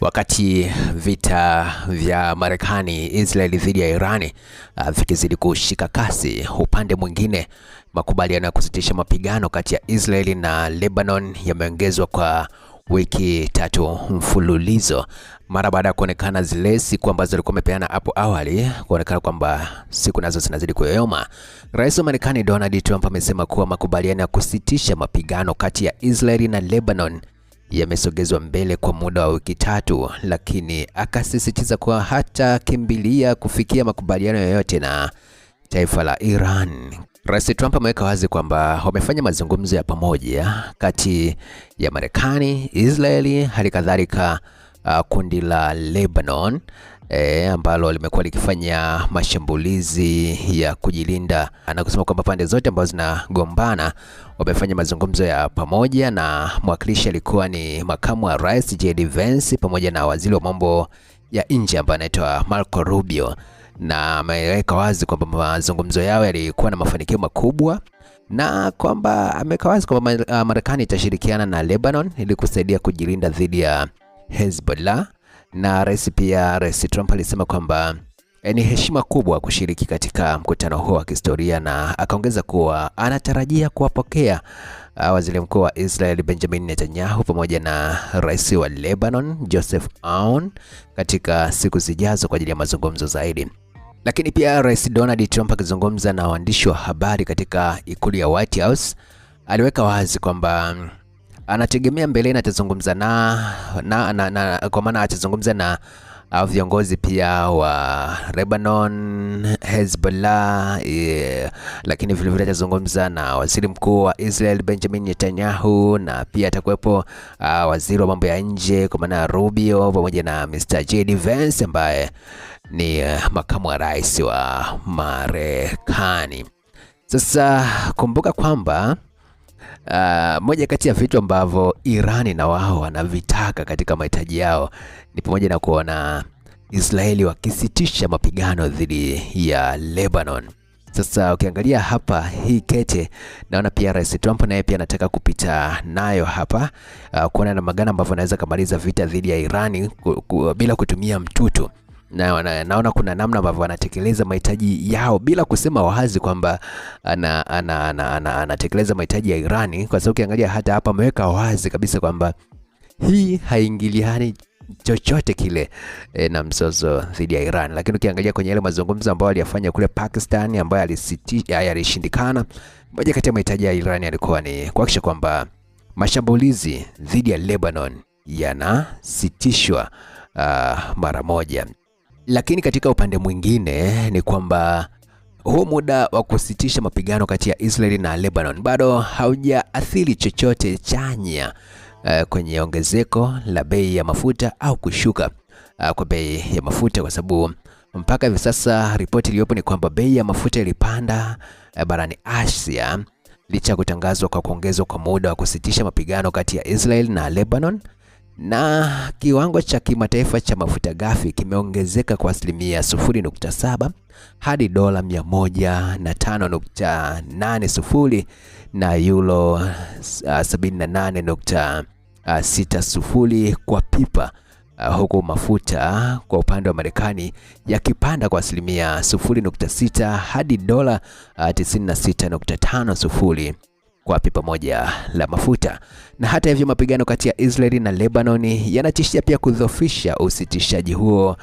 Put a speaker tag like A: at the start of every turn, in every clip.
A: Wakati vita vya Marekani Israeli dhidi ya Irani vikizidi kushika kasi, upande mwingine makubaliano ya kusitisha mapigano kati ya Israeli na Lebanon yameongezwa kwa wiki 3 mfululizo mara baada ya kuonekana zile siku ambazo walikuwa wamepeana hapo awali kuonekana kwamba siku nazo zinazidi kuyoyoma. Rais wa Marekani Donald Trump amesema kuwa makubaliano ya kusitisha mapigano kati ya Israeli na Lebanon yamesogezwa mbele kwa muda wa wiki 3, lakini akasisitiza kuwa hata kimbilia kufikia makubaliano yoyote na taifa la Iran. Rais Trump ameweka wazi kwamba wamefanya mazungumzo ya pamoja kati ya Marekani, Israeli, hali kadhalika kundi la Lebanon ambalo limekuwa likifanya mashambulizi ya kujilinda, na kusema kwamba pande zote ambazo zinagombana wamefanya mazungumzo ya pamoja, na mwakilishi alikuwa ni makamu wa rais JD Vance pamoja na waziri wa mambo ya nje ambaye anaitwa Marco Rubio, na ameweka wazi kwamba mazungumzo yao yalikuwa na mafanikio makubwa, na kwamba ameweka wazi kwamba Marekani itashirikiana na Lebanon ili kusaidia kujilinda dhidi ya Hezbollah. Na rais Trump alisema kwamba ni heshima kubwa kushiriki katika mkutano huo wa kihistoria, na akaongeza kuwa anatarajia kuwapokea waziri mkuu wa Israel Benjamin Netanyahu pamoja na rais wa Lebanon Joseph Aoun katika siku zijazo kwa ajili ya mazungumzo zaidi. Lakini pia Rais Donald Trump akizungumza na waandishi wa habari katika ikulu ya White House aliweka wazi kwamba anategemea mbeleni atazungumza kwa maana atazungumza na viongozi pia wa Lebanon, Hezbollah, lakini vile vile atazungumza na waziri mkuu wa Israel Benjamin Netanyahu, na pia atakuwepo waziri wa mambo ya nje kwa maana Rubio pamoja na Mr. JD Vance ambaye ni makamu wa rais wa Marekani. Sasa kumbuka kwamba moja kati ya vitu ambavyo Irani na wao wanavitaka katika mahitaji yao ni pamoja na kuona Israeli wakisitisha mapigano dhidi ya Lebanon. Sasa ukiangalia hapa hii kete, naona pia Rais Trump naye pia anataka kupita nayo hapa kuona namna gani ambavyo anaweza kumaliza vita dhidi ya Irani bila kutumia mtutu. Na naona kuna namna ambavyo anatekeleza mahitaji yao bila kusema wazi kwamba anatekeleza mahitaji ya Irani, kwa sababu ukiangalia hata hapa ameweka wazi kabisa kwamba hii haingiliani chochote kile na mzozo dhidi ya Iran. Lakini ukiangalia kwenye yale mazungumzo ambayo aliyafanya kule Pakistan ambayo yalishindikana, moja kati ya mahitaji ya Iran yalikuwa ni kuhakikisha kwamba mashambulizi dhidi ya Lebanon yanasitishwa mara moja. Lakini katika upande mwingine ni kwamba huo muda wa kusitisha mapigano kati ya Israeli na Lebanon bado haujaathiri chochote chanya kwenye ongezeko la bei ya mafuta au kushuka kwa bei ya mafuta, kwa sababu mpaka hivi sasa ripoti iliyopo ni kwamba bei ya mafuta ilipanda barani Asia licha ya kutangazwa kwa kuongezwa kwa muda wa kusitisha mapigano kati ya Israeli na Lebanon, na kiwango cha kimataifa cha mafuta ghafi kimeongezeka kwa 0.7% hadi dola 105.80 na euro 78.60 kwa pipa, huku mafuta kwa upande wa Marekani yakipanda kwa 0.6% hadi dola 96.50 kwa pipa moja la mafuta. Na hata hivyo mapigano kati ya Israeli na Lebanon yanatishia pia kudhoofisha usitishaji huo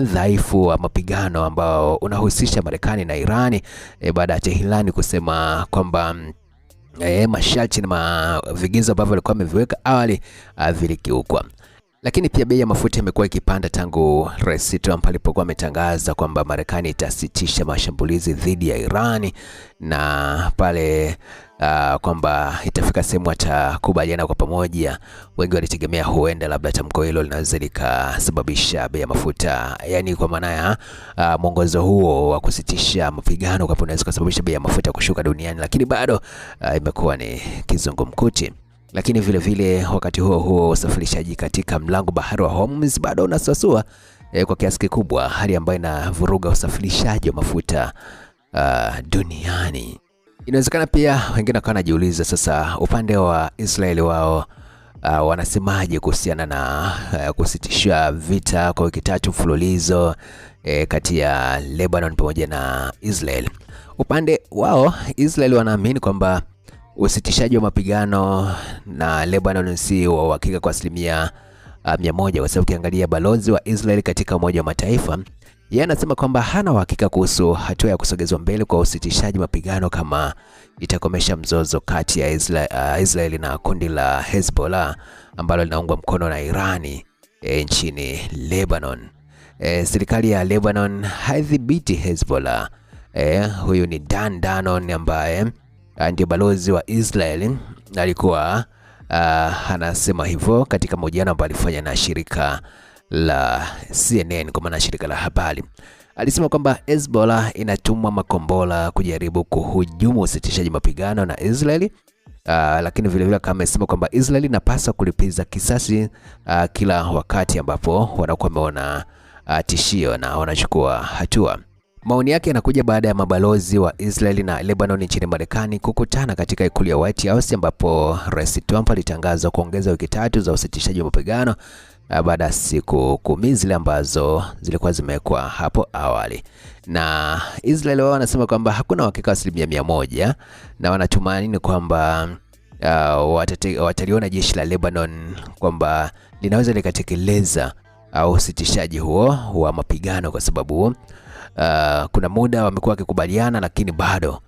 A: dhaifu wa mapigano ambao unahusisha Marekani na Irani baada ya Tehran kusema kwamba masharti na vigezo ambavyo walikuwa wameviweka awali vilikiukwa. Lakini pia bei ya mafuta imekuwa ikipanda tangu Rais Trump alipokuwa ametangaza kwamba Marekani itasitisha mashambulizi dhidi ya Irani, na pale kwamba itafika sehemu atakubaliana kwa pamoja. Wengi walitegemea huenda labda tamko hilo linaweza likasababisha bei ya mafuta, yani kwa maana ya mwongozo huo wa kusitisha mapigano kwa unaweza kusababisha bei ya mafuta kushuka duniani, lakini bado imekuwa ni kizungumkuti. Lakini vile vile wakati huo usafirishaji katika mlango bahari wa Hormuz bado unasuasua kwa kiasi kikubwa, hali ambayo inavuruga usafirishaji wa mafuta duniani. Inawezekana pia wengine wakawa wanajiuliza sasa upande wa Israeli wao wanasemaje kuhusiana na kusitisha vita kwa wiki 3 mfululizo kati ya Lebanon pamoja na Israel. Upande wao Israel wanaamini kwamba usitishaji wa mapigano na Lebanon si wa uhakika kwa 100%, kwa sababu ukiangalia balozi wa Israel katika Umoja wa Mataifa yeye anasema kwamba hana uhakika kuhusu hatua ya kusogezwa mbele kwa usitishaji mapigano kama itakomesha mzozo kati ya Israel na kundi la Hezbollah ambalo linaungwa mkono na Irani nchini Lebanon. Serikali ya Lebanon haidhibiti Hezbollah. Huyu ni Dan Danon ambaye ndio balozi wa Israel alikuwa anasema hivyo katika mahojiano ambayo alifanya na shirika la CNN, kwa maana shirika la habari. Alisema kwamba Hezbollah inatumwa makombola kujaribu kuhujumu usitishaji mapigano na Israeli, lakini vile kama amesema kwamba Israeli inapaswa kulipiza kisasi kila wakati ambapo wanakuwa wameona tishio na wanachukua hatua. Maoni yake yanakuja baada ya mabalozi wa Israeli na Lebanon nchini Marekani kukutana katika ikulu ya White House, ambapo Rais Trump alitangaza kuongeza wiki 3 za usitishaji wa mapigano baada ya siku 10 zile ambazo zilikuwa zimewekwa hapo awali. Na Israel wao wanasema kwamba hakuna uhakika 100% na wanatumaini kwamba wataliona jeshi la Lebanon kwamba linaweza likatekeleza usitishaji huo wa mapigano, kwa sababu kuna muda wamekuwa wakikubaliana, lakini bado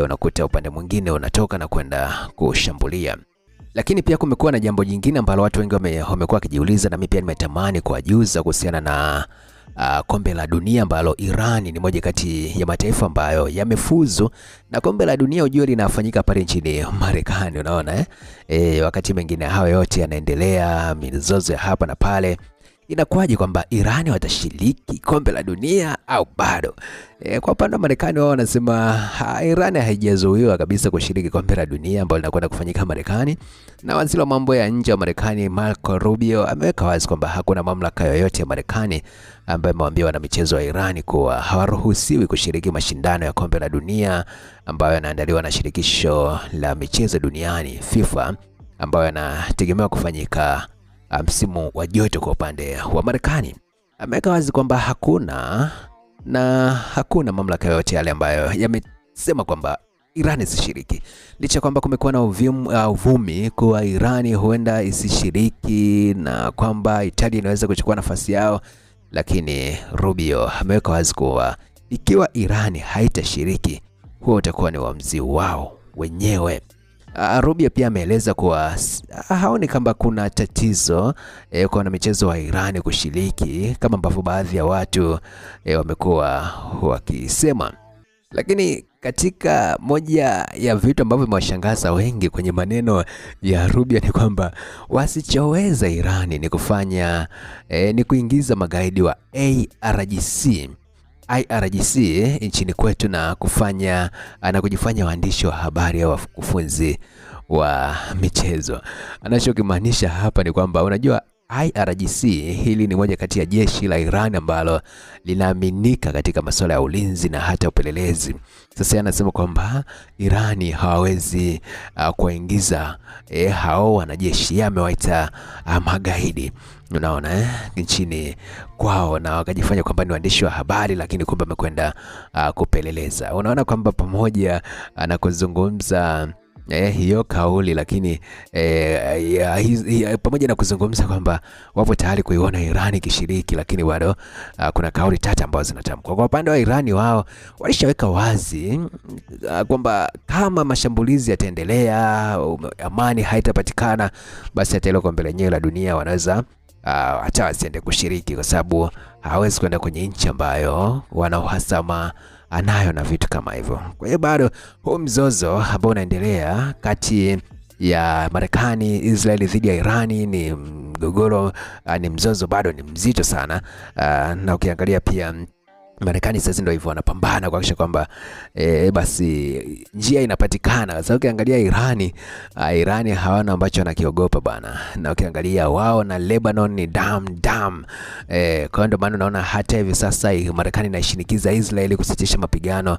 A: unakuta upande mwingine unatoka na kwenda kushambulia. Lakini pia kumekuwa na jambo jingine ambalo watu wengi wamekuwa wakijiuliza, na mimi pia nimetamani kuwajuza kuhusiana na kombe la dunia ambalo Iran ni moja kati ya mataifa ambayo yamefuzu na kombe la dunia. Ujue linafanyika pale nchini Marekani, unaona wakati mwingine hayo yote yanaendelea, mizozo ya hapa na pale. Inakuwaje kwamba Iran watashiriki kombe la dunia au bado? Kwa upande wa Marekani wao wanasema Iran haijazuiwa kabisa kushiriki kombe la dunia ambalo linakwenda kufanyika Marekani, na waziri wa mambo ya nje wa Marekani Marco Rubio ameweka wazi kwamba hakuna mamlaka yoyote ya Marekani ambayo imewaambia wana michezo wa Iran kuwa hawaruhusiwi kushiriki mashindano ya kombe la dunia ambayo yanaandaliwa na shirikisho la michezo duniani FIFA, ambayo yanategemewa kufanyika msimu wa joto kwa upande wa Marekani. Ameweka wazi kwamba hakuna mamlaka yoyote yale ambayo yamesema kwamba Iran isishiriki, licha kwamba kumekuwa na uvumi kuwa Iran huenda isishiriki na kwamba Italia inaweza kuchukua nafasi yao, lakini Rubio ameweka wazi kuwa ikiwa Iran haitashiriki, huo utakuwa ni uamuzi wao wenyewe. Rubio pia ameeleza kuwa haoni kama kuna tatizo kwa michezo wa Iran kushiriki kama ambavyo baadhi ya watu wamekuwa wakisema. Lakini katika moja ya vitu ambavyo vimewashangaza wengi kwenye maneno ya Rubio ni kwamba wasichoweza Iran ni kuingiza magaidi wa IRGC nchini kwetu na kujifanya waandishi wa habari au wakufunzi wa michezo. Anachokimaanisha hapa ni kwamba unajua IRGC hili ni moja kati ya jeshi la Iran ambalo linaaminika katika masuala ya ulinzi na hata upelelezi. Sasa anasema kwamba Irani hawawezi kuingiza hao wanajeshi, amewaita magaidi, unaona nchini kwao, na wakajifanya kwamba ni waandishi wa habari, lakini kumbe wamekwenda kupeleleza. Unaona kwamba pamoja anakuzungumza hiyo kauli, lakini pamoja na kuzungumza kwamba wapo tayari kuiona Iran ikishiriki, lakini bado kuna kauli tata ambazo zinatamkwa. Kwa upande wa Iran, wao walishaweka wazi kwamba kama mashambulizi yataendelea, amani haitapatikana, basi hata ile kombe lenyewe la dunia wanaweza hata wasiende kushiriki, kwa sababu hawezi kwenda kwenye nchi ambayo wana uhasama anayo na vitu kama hivyo. Kwa hiyo bado huu mzozo ambao unaendelea kati ya Marekani, Israeli dhidi ya Irani ni mgogoro, ni mzozo bado ni mzito sana, na ukiangalia pia Marekani sasa ndio hivyo wanapambana kuhakikisha kwamba basi njia inapatikana. Sasa ukiangalia Irani hawana ambacho wanakiogopa bana, na ukiangalia wao na Lebanon ni dam. Kwa ndio maana unaona hata hivi sasa Marekani inashinikiza Israeli kusitisha mapigano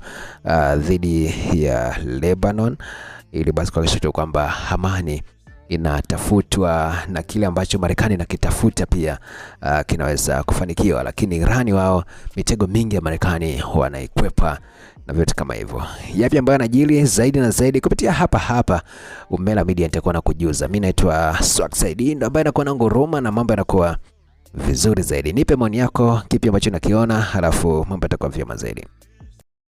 A: dhidi ya Lebanon, ili basi kuhakikisha kwamba amani inatafutwa na kile ambacho Marekani inakitafuta pia kinaweza kufanikiwa, lakini Iran wao mitego mingi ya Marekani wanaikwepa na vitu kama hivyo. Yapi ambayo yanajiri zaidi na zaidi kupitia hapa Umela Media nitakuwa nakujuza. Mimi naitwa Swagsaid, ndo ambaye nakuwa na nguruma na mambo yanakuwa vizuri zaidi. Nipe maoni yako, kipi ambacho nakiona, halafu mambo yatakuwa vyema zaidi.